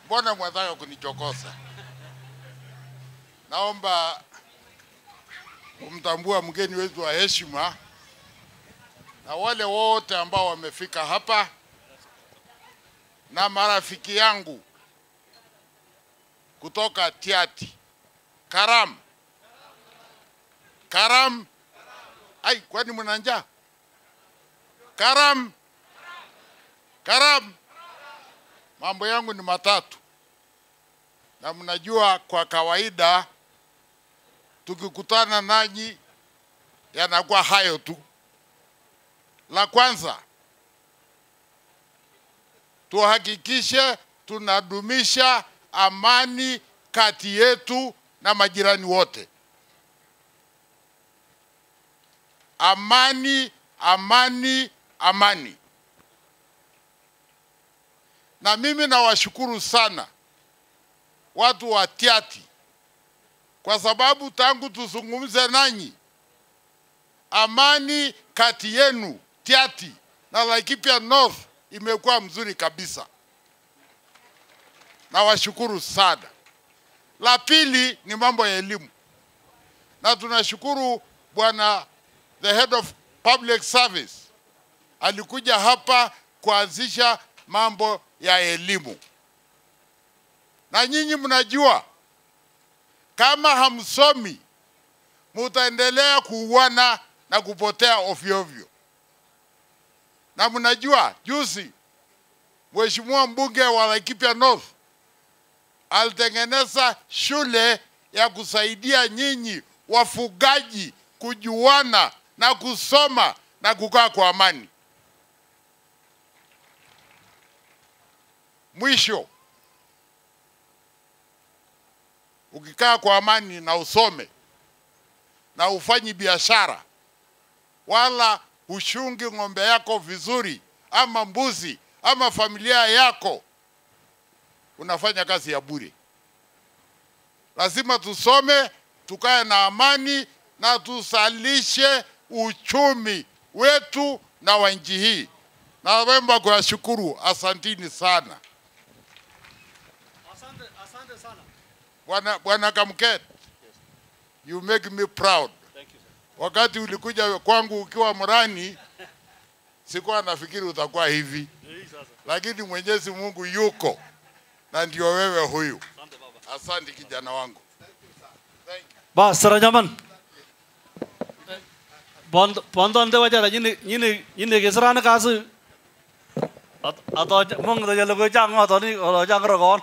Mbona mwataka kunichokosa? Naomba kumtambua mgeni wetu wa heshima na wale wote ambao wamefika hapa na marafiki yangu kutoka Tiaty. Karam. Karam. Ai, kwani mna njaa? Karam. Karam. Mambo yangu ni matatu. Na mnajua kwa kawaida tukikutana nanyi yanakuwa hayo tu. La kwanza, tuhakikishe tunadumisha amani kati yetu na majirani wote. Amani, amani, amani. Na mimi nawashukuru sana watu wa Tiaty kwa sababu tangu tuzungumze nanyi, amani kati yenu Tiaty na Laikipia North imekuwa mzuri kabisa. Nawashukuru sana. La pili ni mambo ya elimu. Na tunashukuru bwana the head of public service alikuja hapa kuanzisha mambo ya elimu. Na nyinyi mnajua kama hamsomi mutaendelea kuuana na kupotea ovyo ovyo. Na mnajua juzi mheshimiwa mbunge wa Laikipia North alitengeneza shule ya kusaidia nyinyi wafugaji kujuana na kusoma na kukaa kwa amani. Mwisho, ukikaa kwa amani na usome na ufanyi biashara wala ushungi ng'ombe yako vizuri ama mbuzi ama familia yako, unafanya kazi ya bure. Lazima tusome, tukae na amani na tusalishe uchumi wetu na wa nchi hii. Naomba kuwashukuru, asantini sana. Asante sana. Bwana Kamket, you make me proud. Thank you, sir. Wakati ulikuja kwangu ukiwa Murani, sikuwa nafikiri utakuwa hivi. Lakini Mwenyezi Mungu yuko na ndio wewe huyu. Asante baba. Asante kijana wangu. Ba Sarajaman. Bondo ande wajara nyine kesrana kasu. Ato mong da jalo ko chang ma to ni ro jang ro kon.